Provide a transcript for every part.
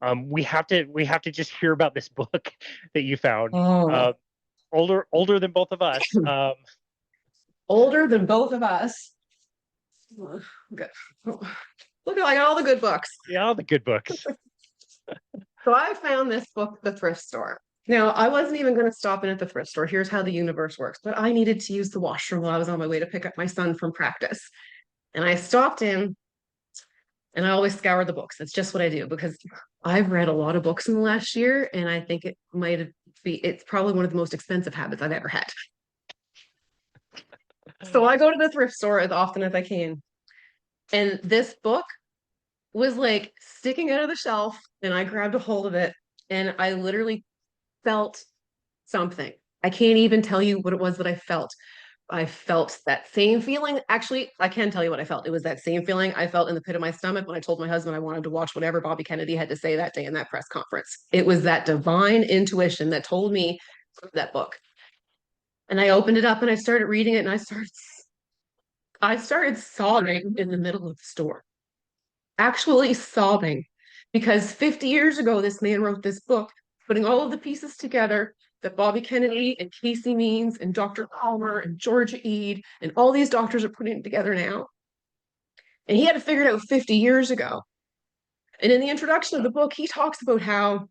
We have to just hear about this book that you found. Oh, Older than both of us. older than both of us. Good. Look, I got all the good books. Yeah, all the good books. So I found this book at the thrift store. Now, I wasn't even going to stop in at the thrift store. Here's how the universe works. But I needed to use the washroom while I was on my way to pick up my son from practice. And I stopped in and I always scour the books. That's just what I do because I've read a lot of books in the last year. And I think it's probably one of the most expensive habits I've ever had. So I go to the thrift store as often as I can. And this book was like sticking out of the shelf and I grabbed a hold of it and I literally felt something. I can't even tell you what it was that I felt. I felt that same feeling. Actually, I can tell you what I felt. It was that same feeling I felt in the pit of my stomach when I told my husband I wanted to watch whatever Bobby Kennedy had to say that day in that press conference. It was that divine intuition that told me that book. And I opened it up and I started reading it and I started sobbing in the middle of the store, actually sobbing because 50 years ago, this man wrote this book, putting all of the pieces together that Bobby Kennedy and Casey Means and Dr. Palmer and Georgia Ede and all these doctors are putting it together now. And he had to figure it out 50 years ago. And in the introduction of the book, he talks about how,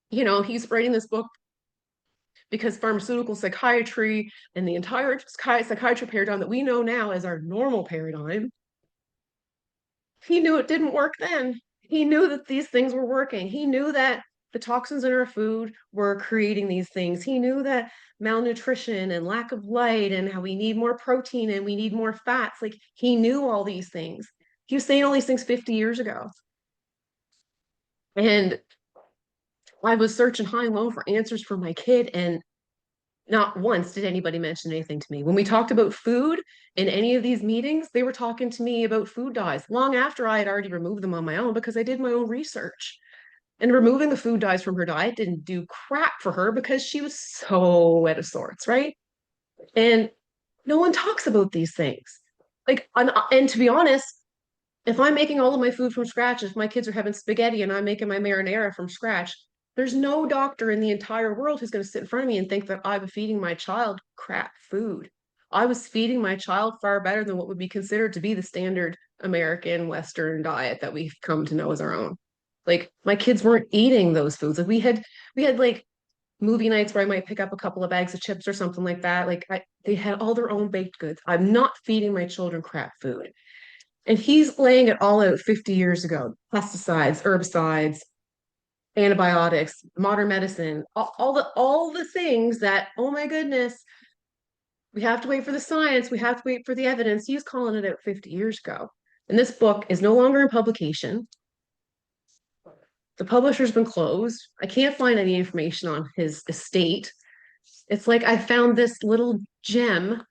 he's writing this book because pharmaceutical psychiatry and the entire psychiatry paradigm that we know now as our normal paradigm, he knew it didn't work then. He knew that these things were working. He knew that the toxins in our food were creating these things. He knew that malnutrition and lack of light and how we need more protein and we need more fats. Like he knew all these things. He was saying all these things 50 years ago. And I was searching high and low for answers for my kid, and not once did anybody mention anything to me. When we talked about food in any of these meetings, they were talking to me about food dyes long after I had already removed them on my own because I did my own research. And removing the food dyes from her diet didn't do crap for her because she was so out of sorts, right? And no one talks about these things. Like, and to be honest, if I'm making all of my food from scratch, if my kids are having spaghetti and I'm making my marinara from scratch, there's no doctor in the entire world who's going to sit in front of me and think that I was feeding my child crap food. I was feeding my child far better than what would be considered to be the standard American Western diet that we've come to know as our own. Like my kids weren't eating those foods. Like we had like movie nights where I might pick up a couple of bags of chips or something like that. They had all their own baked goods. I'm not feeding my children crap food. And he's laying it all out 50 years ago. Pesticides, herbicides, antibiotics, modern medicine, all the things that, oh my goodness, we have to wait for the science, we have to wait for the evidence. He's calling it out 50 years ago. And this book is no longer in publication. The publisher's been closed. I can't find any information on his estate. It's like I found this little gem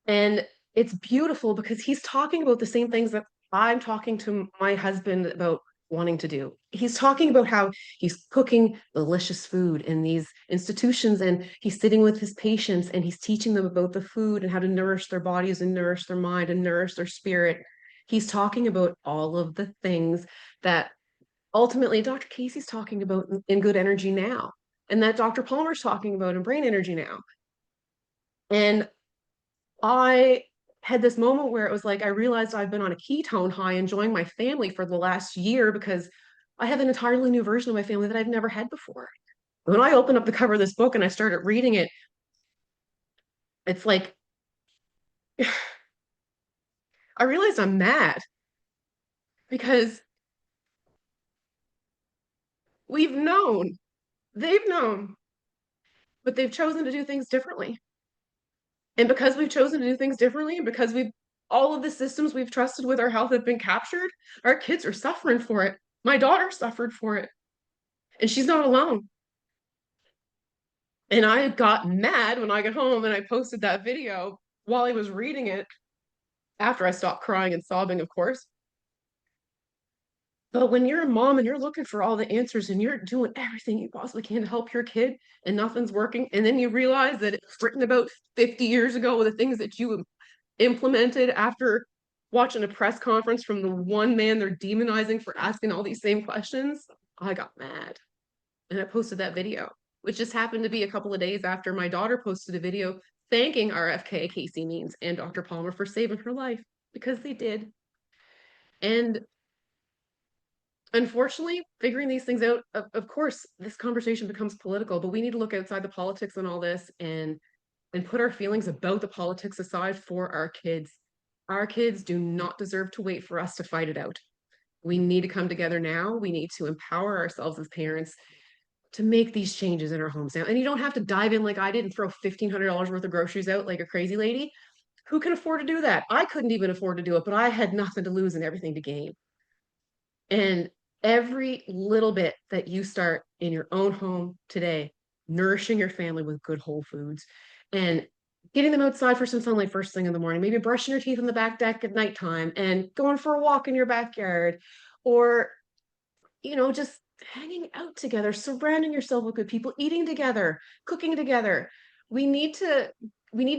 and it's beautiful because he's talking about the same things that I'm talking to my husband about wanting to do. He's talking about how he's cooking delicious food in these institutions and he's sitting with his patients and he's teaching them about the food and how to nourish their bodies and nourish their mind and nourish their spirit. He's talking about all of the things that ultimately Dr. Casey's talking about in Good Energy Now and that Dr. Palmer's talking about in Brain Energy Now. And I had this moment where it was like I realized I've been on a ketone high enjoying my family for the last year because I have an entirely new version of my family that I've never had before. When I opened up the cover of this book and I started reading it, it's like I realized I'm mad because we've known, they've known, but they've chosen to do things differently. And because we've chosen to do things differently, and because all of the systems we've trusted with our health have been captured, our kids are suffering for it. My daughter suffered for it, and she's not alone. And I got mad when I got home and I posted that video while I was reading it after I stopped crying and sobbing, of course. But when you're a mom and you're looking for all the answers and you're doing everything you possibly can to help your kid and nothing's working, and then you realize that it's written about 50 years ago, the things that you implemented after watching a press conference from the one man they're demonizing for asking all these same questions, I got mad. And I posted that video, which just happened to be a couple of days after my daughter posted a video thanking RFK, Casey Means, and Dr. Palmer for saving her life, because they did. And unfortunately, figuring these things out, of course, this conversation becomes political, but we need to look outside the politics and all this and put our feelings about the politics aside for our kids. Our kids do not deserve to wait for us to fight it out. We need to come together now. We need to empower ourselves as parents to make these changes in our homes now. And you don't have to dive in like I did and throw $1,500 worth of groceries out like a crazy lady. Who can afford to do that? I couldn't even afford to do it, but I had nothing to lose and everything to gain. And every little bit that you start in your own home today, nourishing your family with good whole foods and getting them outside for some sunlight first thing in the morning, maybe brushing your teeth on the back deck at nighttime and going for a walk in your backyard, or, just hanging out together, surrounding yourself with good people, eating together, cooking together. We need to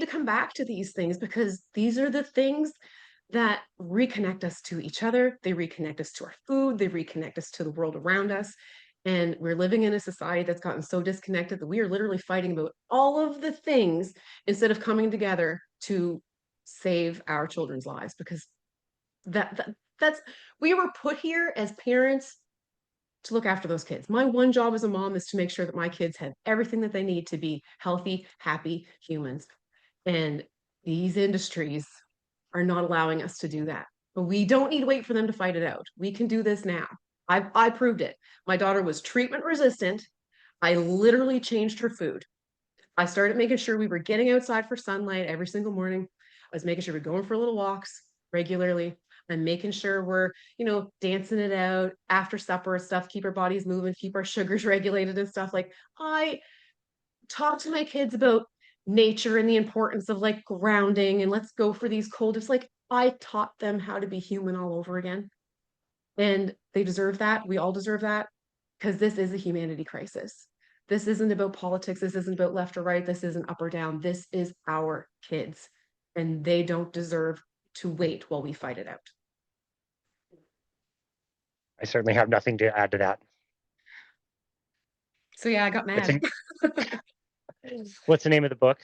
come back to these things because these are the things that reconnect us to each other. They reconnect us to our food. They reconnect us to the world around us. And we're living in a society that's gotten so disconnected that we are literally fighting about all of the things instead of coming together to save our children's lives, because that's we were put here as parents to look after those kids. My one job as a mom is to make sure that my kids have everything that they need to be healthy, happy humans. And these industries are not allowing us to do that. But we don't need to wait for them to fight it out. We can do this now. I proved it. My daughter was treatment resistant. I literally changed her food. I started making sure we were getting outside for sunlight every single morning. I was making sure we're going for little walks regularly. I'm making sure we're, dancing it out after supper and stuff, keep our bodies moving, keep our sugars regulated and stuff. Like, I talk to my kids about nature and the importance of like grounding and let's go for these cold. It's like I taught them how to be human all over again. And they deserve that. We all deserve that, because this is a humanity crisis. This isn't about politics. This isn't about left or right. This isn't up or down. This is our kids, and they don't deserve to wait while we fight it out. I certainly have nothing to add to that. So yeah, I got mad. What's the name of the book?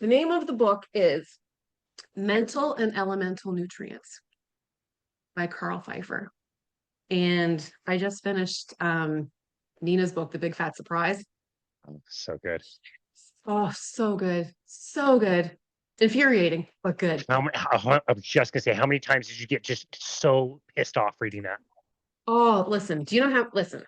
The name of the book is Mental and Elemental Nutrients by Carl Pfeiffer. And I just finished Nina's book, The Big Fat Surprise. Oh, so good. Oh, so good. So good. Infuriating, but good. I was just going to say, how many times did you get just so pissed off reading that? Oh, listen, do you know how, listen,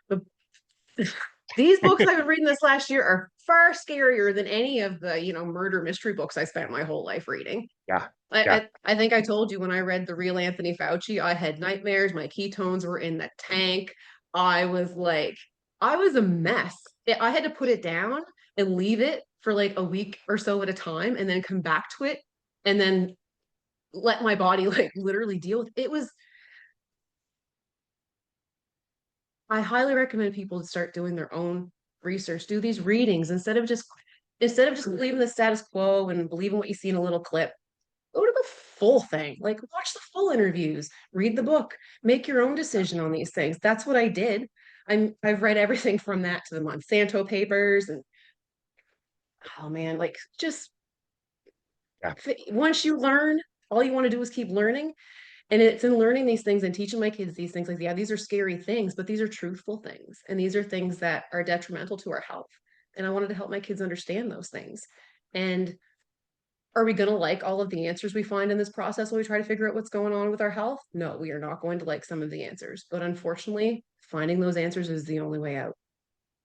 these books I've been reading this last year are far scarier than any of the, murder mystery books I spent my whole life reading. Yeah. I think I told you when I read The Real Anthony Fauci, I had nightmares. My ketones were in the tank. I was a mess. I had to put it down and leave it for like a week or so at a time and then come back to it and then let my body like literally deal with it. I highly recommend people to start doing their own research, do these readings instead of just believing the status quo and believing what you see in a little clip. Go to the full thing, like watch the full interviews, read the book, make your own decision on these things. That's what I did. I've read everything from that to the Monsanto papers, and oh man, like just once you learn, all you want to do is keep learning. And it's in learning these things and teaching my kids these things, like, yeah, these are scary things, but these are truthful things. And these are things that are detrimental to our health. And I wanted to help my kids understand those things. And are we going to like all of the answers we find in this process when we try to figure out what's going on with our health? No, we are not going to like some of the answers. But unfortunately, finding those answers is the only way out.